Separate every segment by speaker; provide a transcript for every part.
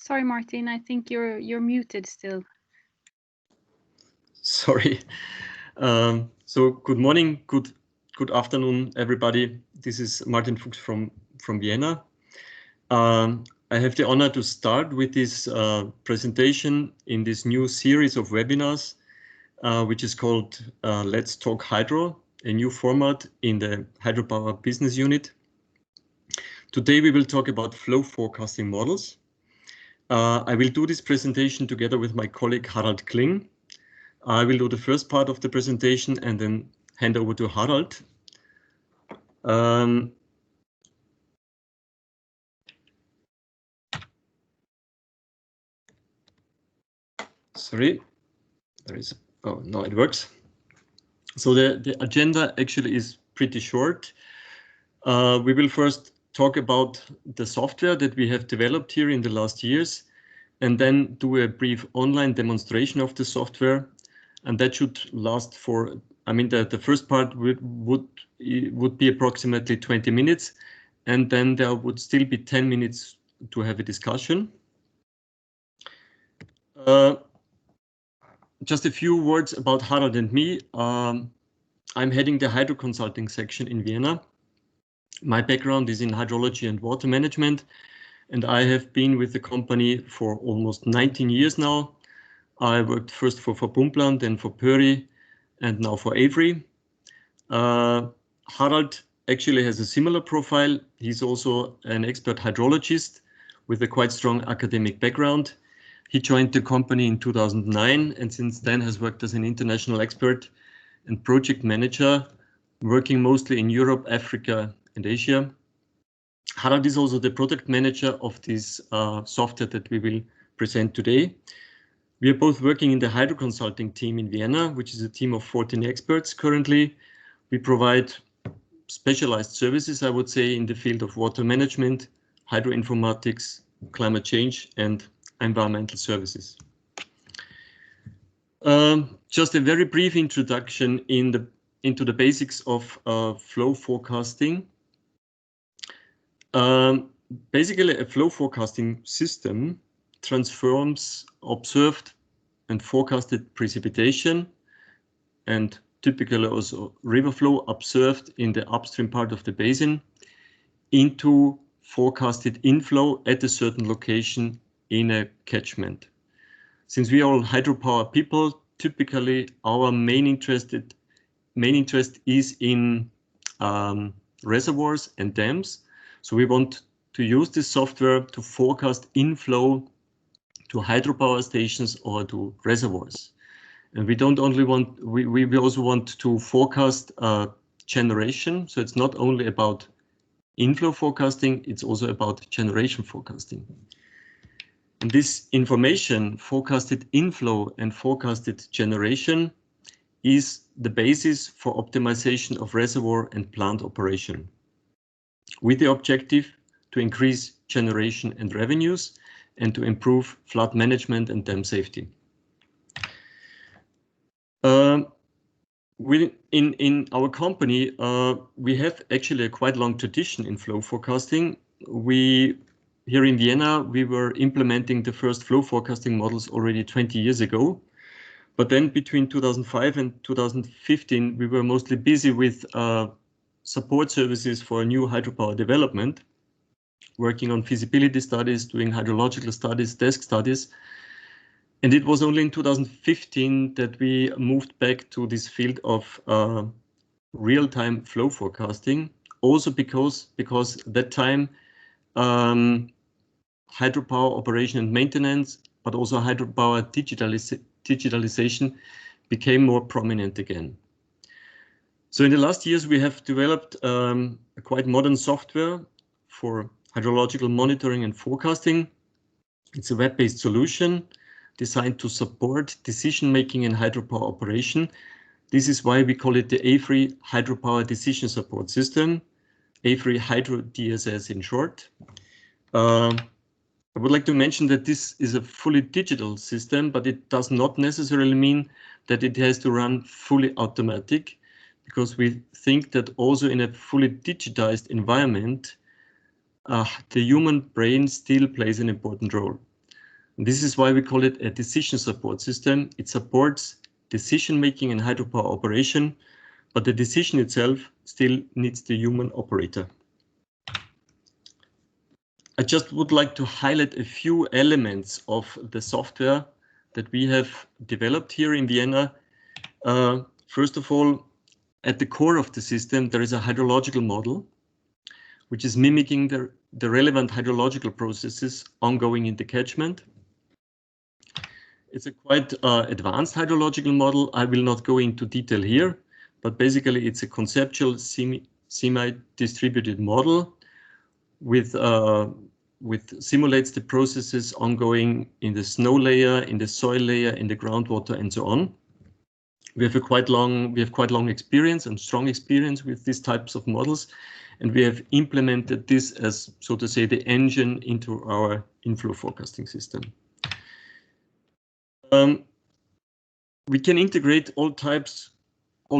Speaker 1: Sorry, Martin, I think you're muted still.
Speaker 2: Sorry. So good morning, good afternoon, everybody. This is Martin Fuchs from Vienna. I have the honor to start with this presentation in this new series of webinars, which is called Let's Talk Hydro, a new format in the hydropower business unit. Today we will talk about flow forecasting models. I will do this presentation together with my colleague Harald Kling. I will do the first part of the presentation and then hand over to Harald. Sorry, oh, no, it works. So the agenda actually is pretty short. We will first talk about the software that we have developed here in the last years, and then do a brief online demonstration of the software. And that should last for, I mean, the first part would be approximately 20 minutes, and then there would still be 10 minutes to have a discussion. Just a few words about Harald and me. I'm heading the hydro consulting section in Vienna. My background is in hydrology and water management, and I have been with the company for almost 19 years now. I worked first for Verbundland, then for Pöri, and now for Avery. Harald actually has a similar profile. He's also an expert hydrologist with a quite strong academic background. He joined the company in 2009 and since then has worked as an international expert and project manager, working mostly in Europe, Africa, and Asia. Harald is also the product manager of this software that we will present today. We are both working in the hydro consulting team in Vienna, which is a team of 14 experts currently. We provide specialized services, I would say, in the field of water management, hydroinformatics, climate change, and environmental services. Just a very brief introduction into the basics of flow forecasting. Basically, a flow forecasting system transforms observed and forecasted precipitation and typically also river flow observed in the upstream part of the basin into forecasted inflow at a certain location in a catchment. Since we are all hydropower people, typically our main interest is in reservoirs and dams. So we want to use this software to forecast inflow to hydropower stations or to reservoirs. And we don't only want, we also want to forecast generation. So it's not only about inflow forecasting, it's also about generation forecasting. And this information, forecasted inflow and forecasted generation, is the basis for optimization of reservoir and plant operation, with the objective to increase generation and revenues and to improve flood management and dam safety. In our company, we have actually a quite long tradition in flow forecasting. Here in Vienna, we were implementing the first flow forecasting models already 20 years ago. But then between 2005 and 2015, we were mostly busy with support services for new hydropower development, working on feasibility studies, doing hydrological studies, desk studies. And it was only in 2015 that we moved back to this field of real-time flow forecasting, also because at that time hydropower operation and maintenance, but also hydropower digitalization became more prominent again. So in the last years, we have developed a quite modern software for hydrological monitoring and forecasting. It's a web-based solution designed to support decision-making in hydropower operation. This is why we call it the Avery Hydropower Decision Support System, Avery Hydro DSS in short. I would like to mention that this is a fully digital system, but it does not necessarily mean that it has to run fully automatic, because we think that also in a fully digitized environment, the human brain still plays an important role. This is why we call it a decision support system. It supports decision-making and hydropower operation, but the decision itself still needs the human operator. I just would like to highlight a few elements of the software that we have developed here in Vienna. First of all, at the core of the system, there is a hydrological model, which is mimicking the relevant hydrological processes ongoing in the catchment. It's a quite advanced hydrological model. I will not go into detail here, but basically it's a conceptual semi-distributed model with simulates the processes ongoing in the snow layer, in the soil layer, in the groundwater, and so on. We have quite long experience and strong experience with these types of models, and we have implemented this as, so to say, the engine into our inflow forecasting system. We can integrate all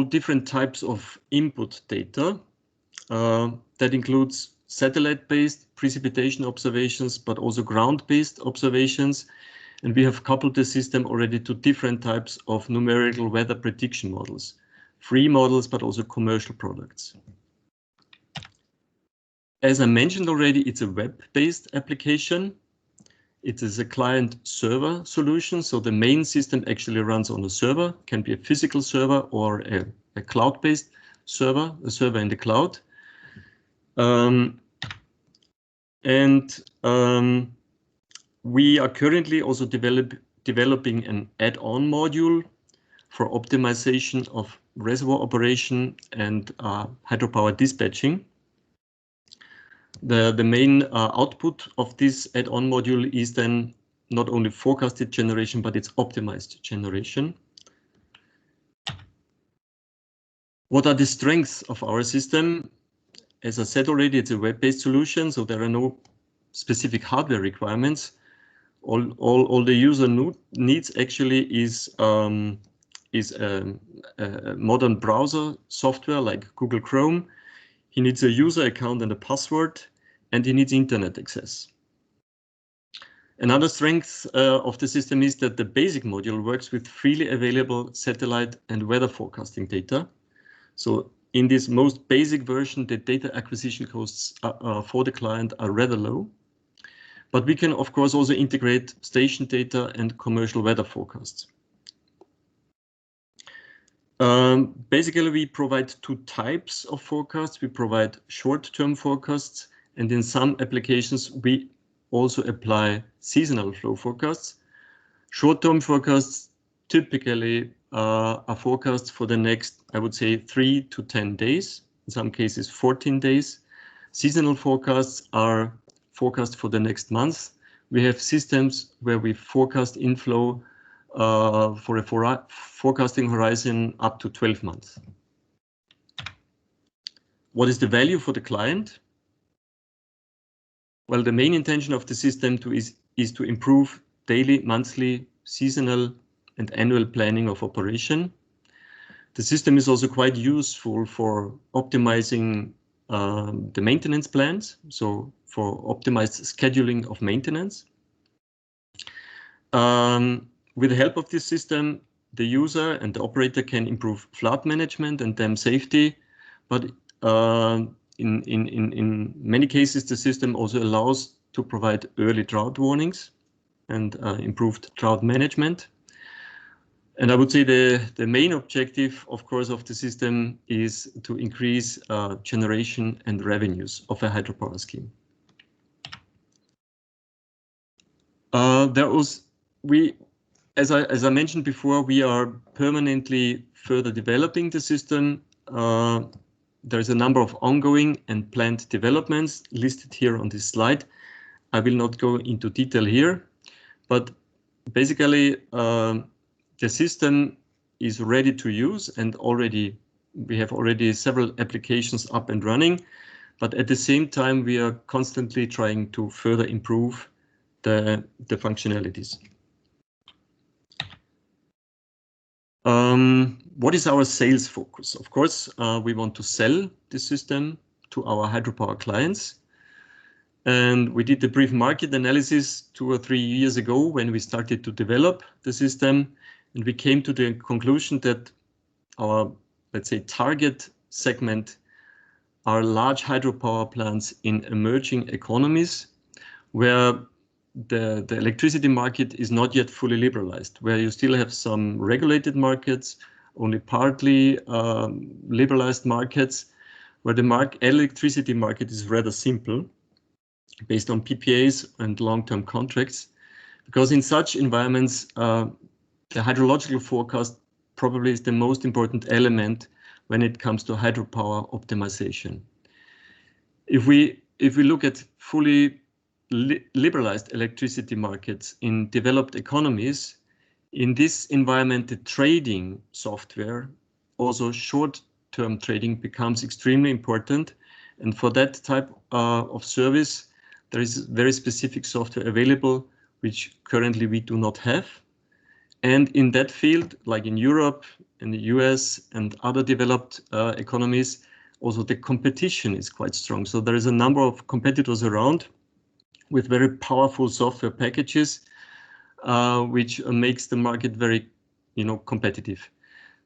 Speaker 2: different types of input data. That includes satellite-based precipitation observations, but also ground-based observations. And we have coupled the system already to different types of numerical weather prediction models, free models, but also commercial products. As I mentioned already, it's a web-based application. It is a client-server solution, so the main system actually runs on a server, can be a physical server or a cloud-based server, a server in the cloud. We are currently also developing an add-on module for optimization of reservoir operation and hydropower dispatching. The main output of this add-on module is then not only forecasted generation, but it's optimized generation. What are the strengths of our system? As I said already, it's a web-based solution, so there are no specific hardware requirements. All the user needs actually is a modern browser software like Google Chrome. He needs a user account and a password, and he needs internet access. Another strength of the system is that the basic module works with freely available satellite and weather forecasting data. So in this most basic version, the data acquisition costs for the client are rather low. But we can, of course, also integrate station data and commercial weather forecasts. Basically, we provide two types of forecasts. We provide short-term forecasts, and in some applications, we also apply seasonal flow forecasts. Short-term forecasts typically are forecasts for the next, I would say, 3 to 10 days, in some cases 14 days. Seasonal forecasts are forecast for the next month. We have systems where we forecast inflow for a forecasting horizon up to 12 months. What is the value for the client? Well, the main intention of the system is to improve daily, monthly, seasonal, and annual planning of operation. The system is also quite useful for optimizing the maintenance plans, so for optimized scheduling of maintenance. With the help of this system, the user and the operator can improve flood management and dam safety, but in many cases, the system also allows to provide early drought warnings and improved drought management. And I would say the main objective, of course, of the system is to increase generation and revenues of a hydropower scheme. As I mentioned before, we are permanently further developing the system. There is a number of ongoing and planned developments listed here on this slide. I will not go into detail here, but basically the system is ready to use, and we have already several applications up and running, but at the same time we are constantly trying to further improve the functionalities. What is our sales focus? Of course, we want to sell the system to our hydropower clients. And we did the brief market analysis 2 or 3 years ago when we started to develop the system. And we came to the conclusion that our, let's say, target segment are large hydropower plants in emerging economies where the electricity market is not yet fully liberalized, where you still have some regulated markets, only partly liberalized markets, where the electricity market is rather simple, based on PPAs and long-term contracts. Because in such environments, the hydrological forecast probably is the most important element when it comes to hydropower optimization. If we look at fully liberalized electricity markets in developed economies, in this environment, the trading software, also short-term trading, becomes extremely important. And for that type of service, there is very specific software available, which currently we do not have. And in that field, like in Europe, in the US and other developed economies, also the competition is quite strong. So there is a number of competitors around with very powerful software packages, which makes the market very, competitive.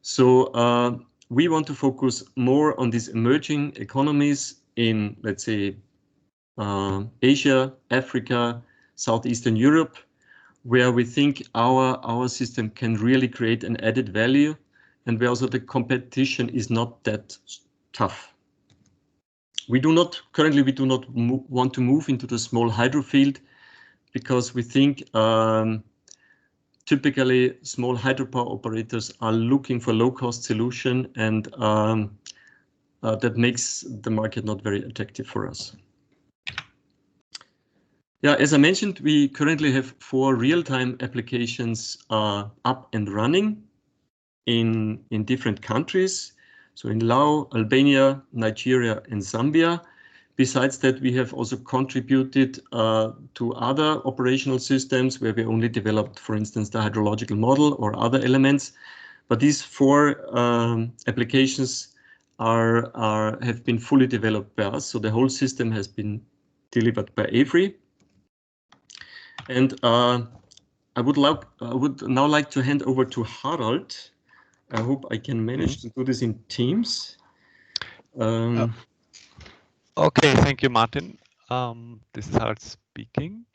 Speaker 2: So we want to focus more on these emerging economies in, let's say, Asia, Africa, Southeastern Europe, where we think our system can really create an added value, and where also the competition is not that tough. Currently we do not want to move into the small hydro field, because we think typically small hydropower operators are looking for low-cost solution, and that makes the market not very attractive for us. Yeah, as I mentioned, we currently have 4 real-time applications up and running in different countries. So in Laos, Albania, Nigeria, and Zambia. Besides that, we have also contributed to other operational systems where we only developed, for instance, the hydrological model or other elements. But these 4 applications have been fully developed by us. So the whole system has been delivered by Avery. And I would now like to hand over to Harald. I hope I can manage to do this in Teams.
Speaker 3: Okay, thank you, Martin. This is Harald speaking.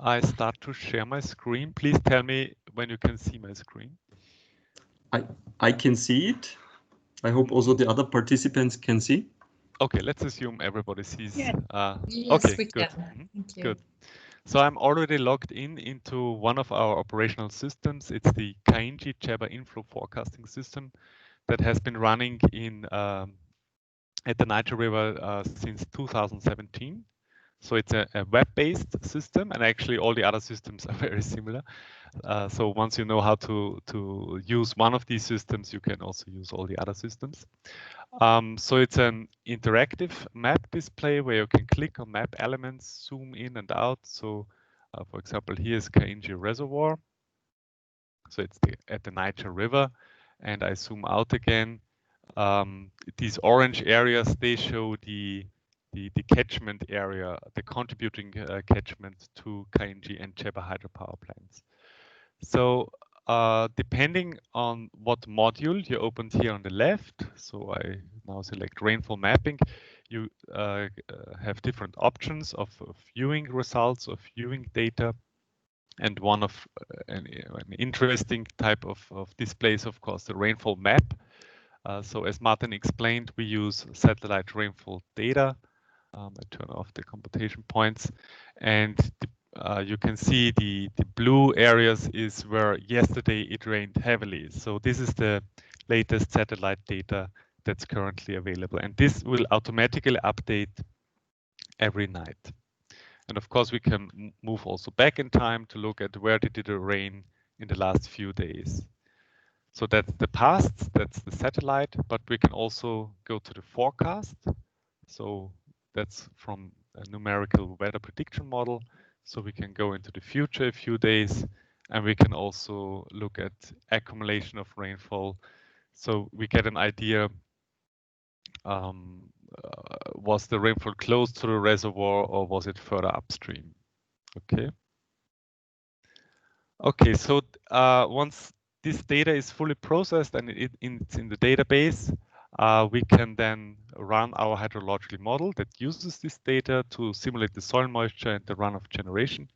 Speaker 3: I start to share my screen. Please tell me when you can see my screen.
Speaker 2: I can see it. I hope also the other participants can see.
Speaker 3: Okay, let's assume everybody sees.
Speaker 4: Yeah.
Speaker 3: Yes,
Speaker 4: okay,
Speaker 3: we
Speaker 4: good.
Speaker 3: Can.
Speaker 4: Thank you.
Speaker 3: Good. So I'm already logged into one of our operational systems. It's the Kainji Cheba inflow forecasting system that has been running in at the Niger River since 2017. So it's a web-based system, and actually all the other systems are very similar. So once you know how to use one of these systems, you can also use all the other systems. So it's an interactive map display where you can click on map elements, zoom in and out. So for example, here's Kainji Reservoir. So it's at the Niger River, and I zoom out again. These orange areas, they show the catchment area, the contributing catchment to Kainji and Cheba hydropower plants. So depending on what module you opened here on the left, so I now select rainfall mapping, you have different options of viewing results, of viewing data. And one of an interesting type of displays, of course, the rainfall map. So as Martin explained, we use satellite rainfall data. I turn off the computation points, and you can see the blue areas is where yesterday it rained heavily. So this is the latest satellite data that's currently available, and this will automatically update every night. And of course, we can move also back in time to look at where did it rain in the last few days. So that's the past, that's the satellite, but we can also go to the forecast. So that's from a numerical weather prediction model. So we can go into the future a few days, and we can also look at accumulation of rainfall. So we get an idea was the rainfall close to the reservoir or was it further upstream? Okay. Okay, so once this data is fully processed and it's in the database, we can then run our hydrological model that uses this data to simulate the soil moisture and the runoff generation.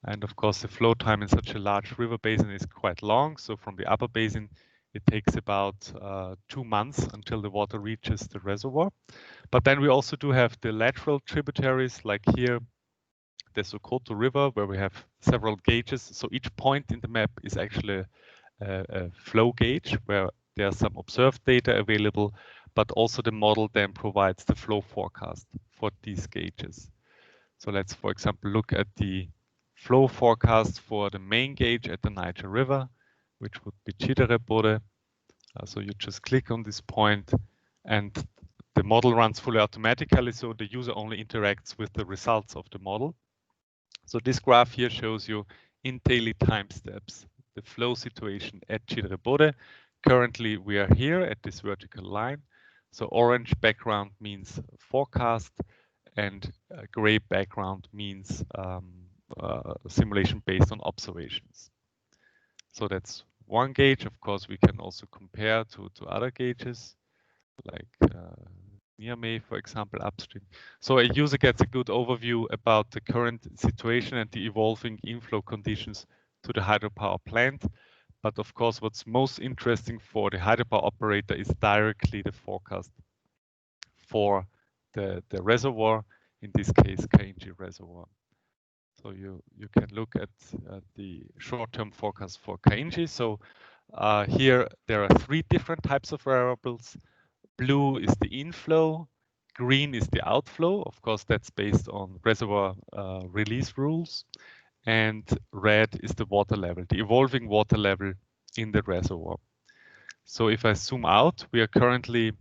Speaker 3: And of course, the flow time in such a large river basin is quite long. So from the upper basin, it takes about 2 months until the water reaches the reservoir. But then we also do have the lateral tributaries, like here, the Sokoto River, where we have several gauges. So each point in the map is actually a flow gauge where there's some observed data available, but also the model then provides the flow forecast for these gauges. So let's, for example, look at the flow forecast for the main gauge at the Niger River, which would be Chidere-Bode. So you just click on this point and the model runs fully automatically, so the user only interacts with the results of the model. So this graph here shows you in daily time steps the flow situation at Chidere-Bode. Currently, we are here at this vertical line. So orange background means forecast, and gray background means simulation based on observations. So that's one gauge. Of course, we can also compare to other gauges, like Niamey, for example, upstream. So a user gets a good overview about the current situation and the evolving inflow conditions to the hydropower plant. But of course, what's most interesting for the hydropower operator is directly the forecast for the reservoir, in this case, Kainji Reservoir. So you can look at the short-term forecast for Kainji. So here there are 3 different types of variables. Blue is the inflow, green is the outflow. Of course, that's based on reservoir release rules. And red is the water level, the evolving water level in the reservoir. So if I zoom out, we are currently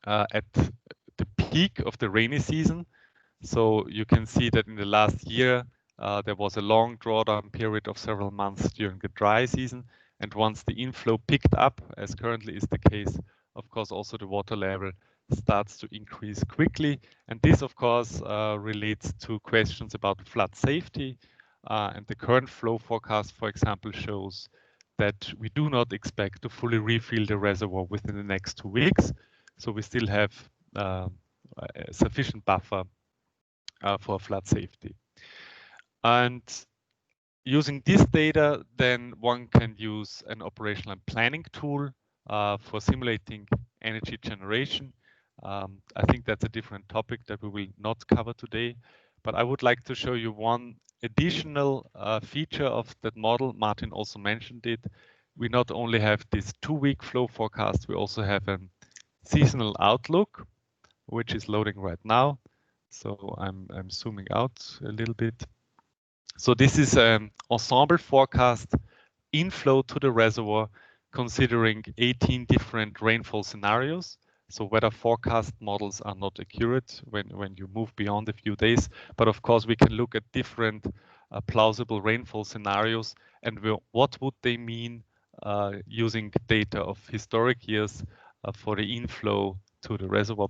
Speaker 3: at the peak of the rainy season. So you can see that in the last year, there was a long drawdown period of several months during the dry season. And once the inflow picked up, as currently is the case, of course, also the water level starts to increase quickly. And this, of course, relates to questions about flood safety. And the current flow forecast, for example, shows that we do not expect to fully refill the reservoir within the next 2 weeks. So we still have a sufficient buffer for flood safety. And using this data, then one can use an operational and planning tool for simulating energy generation. I think that's a different topic that we will not cover today, but I would like to show you one additional feature of that model. Martin also mentioned it. We not only have this 2-week flow forecast, we also have a seasonal outlook, which is loading right now. So I'm zooming out a little bit. So this is an ensemble forecast inflow to the reservoir, considering 18 different rainfall scenarios. So weather forecast models are not accurate when you move beyond a few days. But of course, we can look at different plausible rainfall scenarios and what would they mean using data of historic years for the inflow to the reservoir.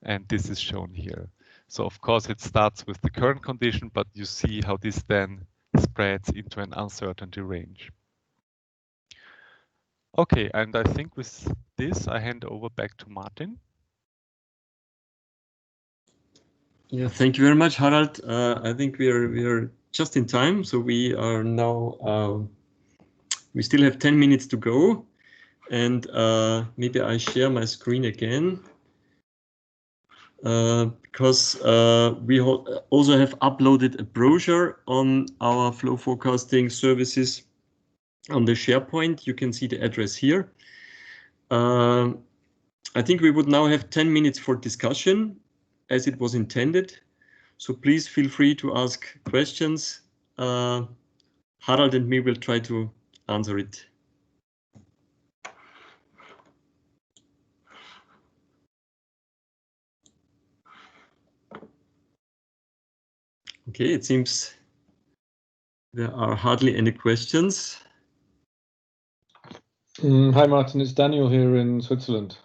Speaker 3: And this is shown here. So of course, it starts with the current condition, but you see how this then spreads into an uncertainty range. Okay, and I think with this, I hand over back to Martin.
Speaker 2: Yeah, thank you very much, Harald. I think we are just in time, so we are now. We still have 10 minutes to go, and maybe I share my screen again. Because we also have uploaded a brochure on our flow forecasting services on the SharePoint. You can see the address here. I think we would now have 10 minutes for discussion as it was intended. So please feel free to ask questions. Harald and me will try to answer it. Okay, it seems there are hardly any questions.
Speaker 4: Hi, Martin. It's Daniel here in Switzerland.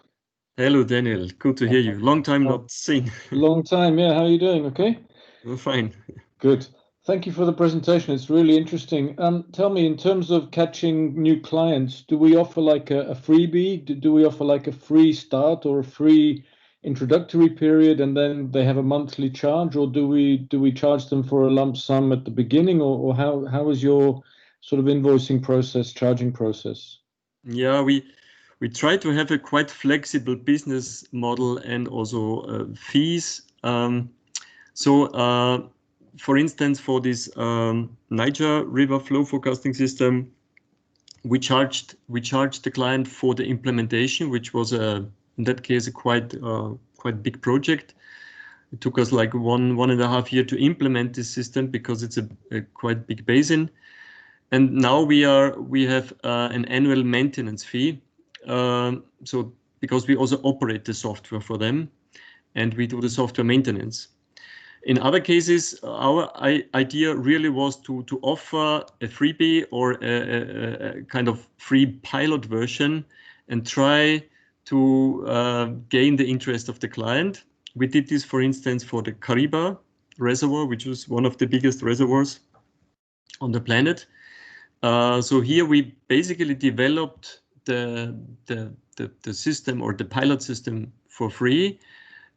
Speaker 2: Hello, Daniel. Good to hear you. Long time not seen.
Speaker 4: Long time, yeah. How are you doing? Okay.
Speaker 2: Fine.
Speaker 4: Good. Thank you for the presentation. It's really interesting. Tell me, in terms of catching new clients, do we offer like a freebie? Do we offer like a free start or a free introductory period, and then they have a monthly charge, or do we charge them for a lump sum at the beginning, or how is your sort of invoicing process, charging process?
Speaker 2: Yeah, we try to have a quite flexible business model and also fees. For instance, for this Niger River flow forecasting system, we charged the client for the implementation, which was in that case a quite big project. It took us like one and a half year to implement this system because it's a quite big basin. And now we have an annual maintenance fee. So because we also operate the software for them, and we do the software maintenance. In other cases, our idea really was to offer a freebie or a kind of free pilot version and try to gain the interest of the client. We did this, for instance, for the Kariba reservoir, which was one of the biggest reservoirs on the planet. So here we basically developed the system or the pilot system for free.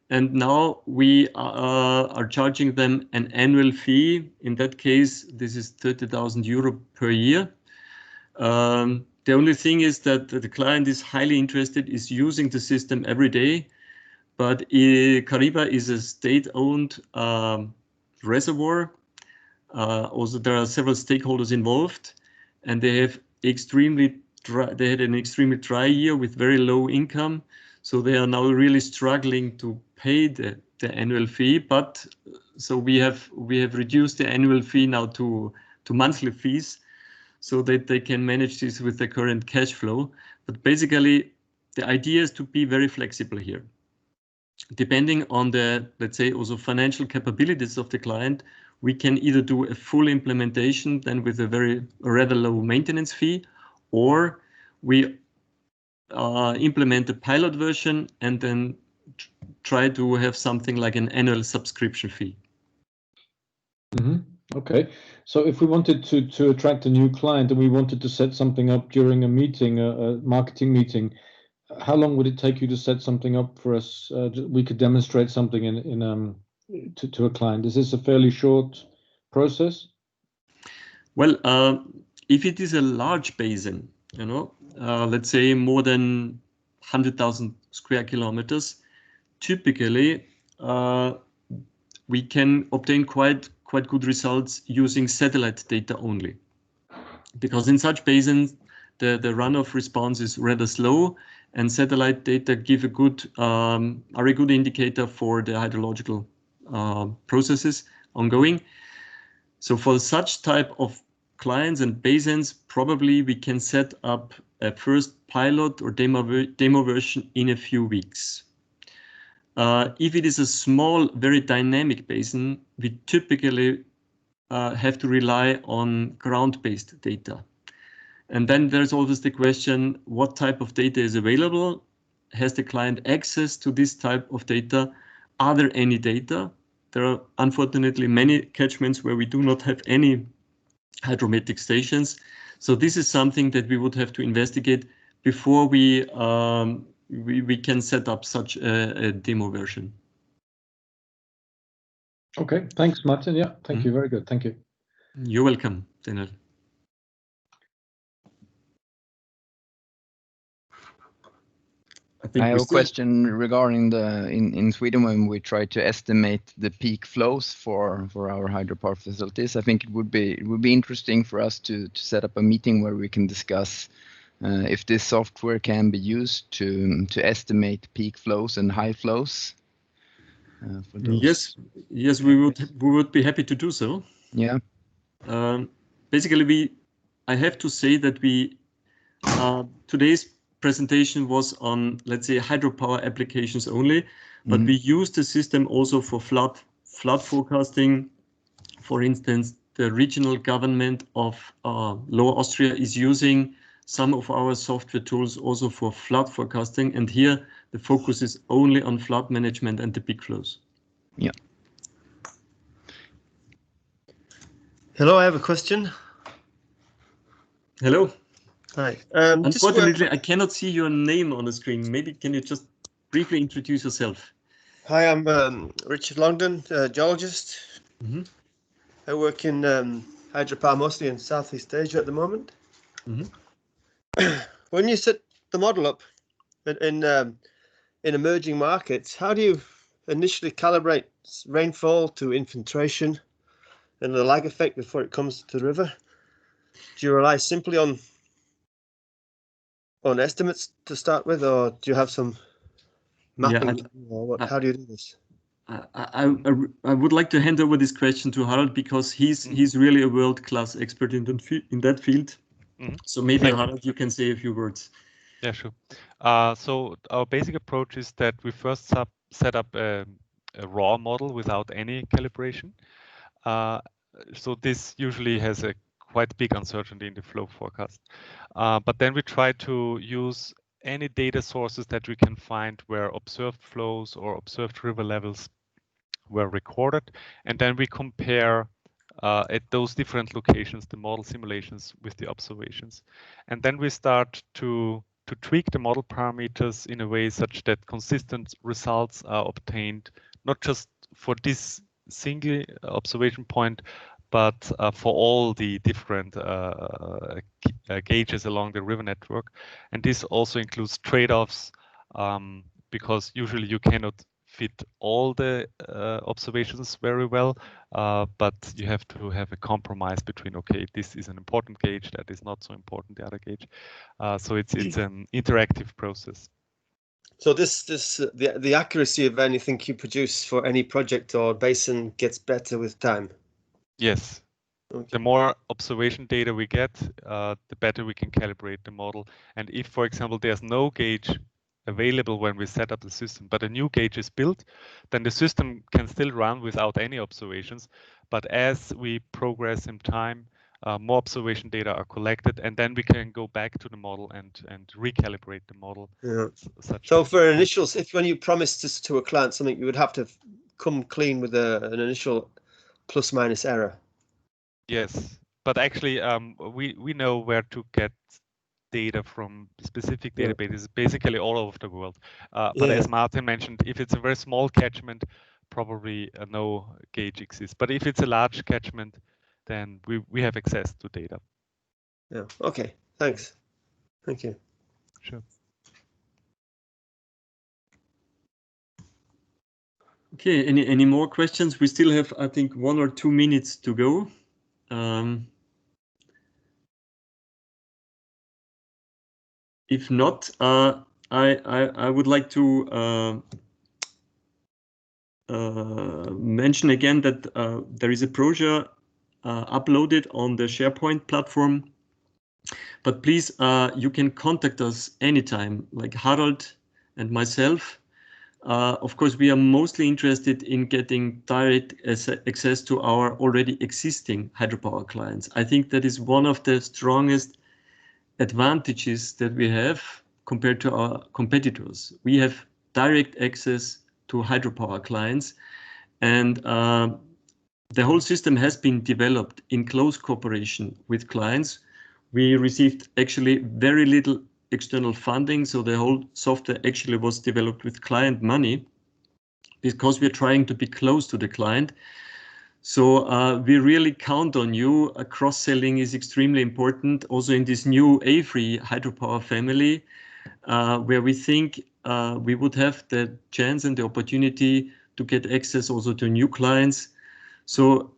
Speaker 2: And now we are charging them an annual fee. In that case, this is 30,000 euro per year. The only thing is that the client is highly interested, is using the system every day. But Kariba is a state-owned reservoir. Also, there are several stakeholders involved, and they have they had an extremely dry year with very low income. So they are now really struggling to pay the annual fee. But so we have reduced the annual fee now to monthly fees, so that they can manage this with the current cash flow. But basically, the idea is to be very flexible here. Depending on the, let's say, also financial capabilities of the client, we can either do a full implementation then with a rather low maintenance fee, or we implement the pilot version and then try to have something like an annual subscription fee.
Speaker 4: Okay, so if we wanted to attract a new client and we wanted to set something up during a meeting, a marketing meeting, how long would it take you to set something up for us? We could demonstrate something to a client. Is this a fairly short process?
Speaker 2: Well, if it is a large basin, let's say more than 100,000 square kilometers, typically we can obtain quite good results using satellite data only, because in such basins the runoff response is rather slow, and satellite data give are a good indicator for the hydrological processes ongoing. So for such type of clients and basins, probably we can set up a first pilot or demo version in a few weeks. If it is a small, very dynamic basin, we typically have to rely on ground-based data. And then there's always the question, what type of data is available? Has the client access to this type of data? Are there any data? There are unfortunately many catchments where we do not have any hydrometric stations. So this is something that we would have to investigate before we can set up such a demo version.
Speaker 4: Okay, thanks, Martin. Yeah, thank you. Very good. Thank you.
Speaker 2: You're welcome, Daniel.
Speaker 5: I have a question regarding in Sweden, when we try to estimate the peak flows for our hydropower facilities. I think it would be interesting for us to set up a meeting where we can discuss if this software can be used to estimate peak flows and high flows.
Speaker 2: Yes, we would be happy to do so.
Speaker 5: Yeah.
Speaker 2: Basically, I have to say that today's presentation was on, let's say, hydropower applications only, but we use the system also for flood forecasting. For instance, the regional government of Lower Austria is using some of our software tools also for flood forecasting, and here the focus is only on flood management and the peak flows.
Speaker 5: Yeah.
Speaker 6: Hello, I have a question.
Speaker 2: Hello.
Speaker 6: Hi.
Speaker 2: Unfortunately, I cannot see your name on the screen. Maybe can you just briefly introduce yourself?
Speaker 6: Hi, I'm Richard Longdon, geologist.
Speaker 2: Mm-hmm.
Speaker 6: I work in hydropower, mostly in Southeast Asia at the moment.
Speaker 2: Mm-hmm.
Speaker 6: When you set the model up in emerging markets, how do you initially calibrate rainfall to infiltration and the lag effect before it comes to the river? Do you rely simply on estimates to start with, or do you have some mapping?
Speaker 2: Yeah,
Speaker 6: or what? How do you do this?
Speaker 2: I would like to hand over this question to Harald, because he's really a world-class expert in that field.
Speaker 3: Mm-hmm.
Speaker 2: So maybe Harald, you can say a few words.
Speaker 3: Yeah, sure. So our basic approach is that we first set up a raw model without any calibration. So this usually has a quite big uncertainty in the flow forecast. But then we try to use any data sources that we can find where observed flows or observed river levels were recorded, and then we compare at those different locations the model simulations with the observations, and then we start to tweak the model parameters in a way such that consistent results are obtained, not just for this single observation point, but for all the different gauges along the river network. And this also includes trade-offs, because usually you cannot fit all the observations very well, but you have to have a compromise between, okay, this is an important gauge, that is not so important, the other gauge. So it's an interactive process.
Speaker 6: So the accuracy of anything you produce for any project or basin gets better with time?
Speaker 3: Yes. Okay. The more observation data we get, the better we can calibrate the model. And if, for example, there's no gauge available when we set up the system, but a new gauge is built, then the system can still run without any observations. But as we progress in time, more observation data are collected, and then we can go back to the model and recalibrate the model.
Speaker 6: Yeah. So for initials, when you promise this to a client something, you would have to come clean with an initial plus minus error.
Speaker 3: Yes, but actually we know where to get data from specific databases, basically all over the world. But as Martin mentioned, if it's a very small catchment, probably no gauge exists. But if it's a large catchment, then we have access to data.
Speaker 6: Yeah. Okay. Thanks. Thank you.
Speaker 3: Sure.
Speaker 2: Okay. Any more questions? We still have, I think, 1 or 2 minutes to go. If not, I would like to mention again that there is a brochure uploaded on the SharePoint platform. But please, you can contact us anytime, like Harald and myself. Of course, we are mostly interested in getting direct access to our already existing hydropower clients. I think that is one of the strongest advantages that we have compared to our competitors. We have direct access to hydropower clients, and the whole system has been developed in close cooperation with clients. We received actually very little external funding, so the whole software actually was developed with client money, because we're trying to be close to the client. So we really count on you. Cross-selling is extremely important, also in this new AFRY hydropower family, where we think we would have the chance and the opportunity to get access also to new clients. So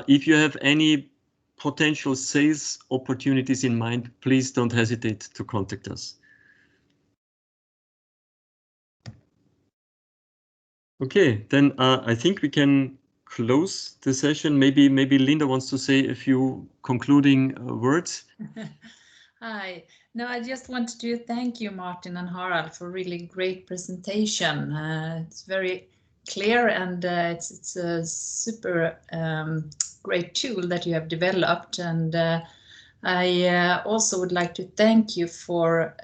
Speaker 2: if you have any potential sales opportunities in mind, please don't hesitate to contact us. Okay, then I think we can close the session. Maybe Linda wants to say a few concluding words.
Speaker 7: Hi. No, I just wanted to thank you, Martin and Harald, for a really great presentation. It's very clear, and it's a super great tool that you have developed, and I also would like to thank you for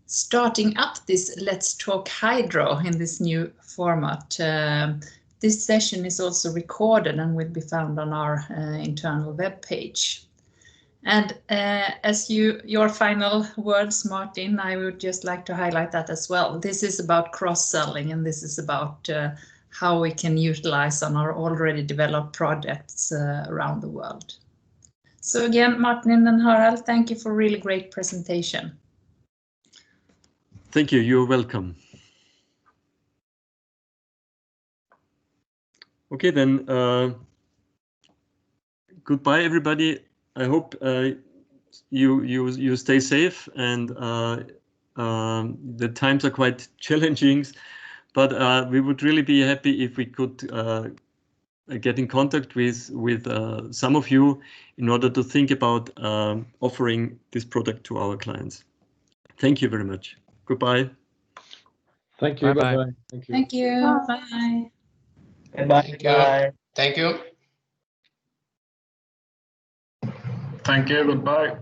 Speaker 7: starting up this Let's Talk Hydro in this new format. This session is also recorded and will be found on our internal webpage. And as your final words, Martin, I would just like to highlight that as well. This is about cross-selling, and this is about how we can utilize on our already developed projects around the world. So again, Martin and Harald, thank you for a really great presentation.
Speaker 2: Thank you. You're welcome. Okay, then. Goodbye, everybody. I hope you stay safe, and the times are quite challenging, but we would really be happy if we could get in contact with some of you in order to think about offering this product to our clients. Thank you very much. Goodbye.
Speaker 4: Thank you.
Speaker 3: Bye-bye.
Speaker 4: Bye-bye. Thank you.
Speaker 7: Thank you. Bye.
Speaker 8: Bye.
Speaker 9: Thank you.
Speaker 8: Thank you. Goodbye.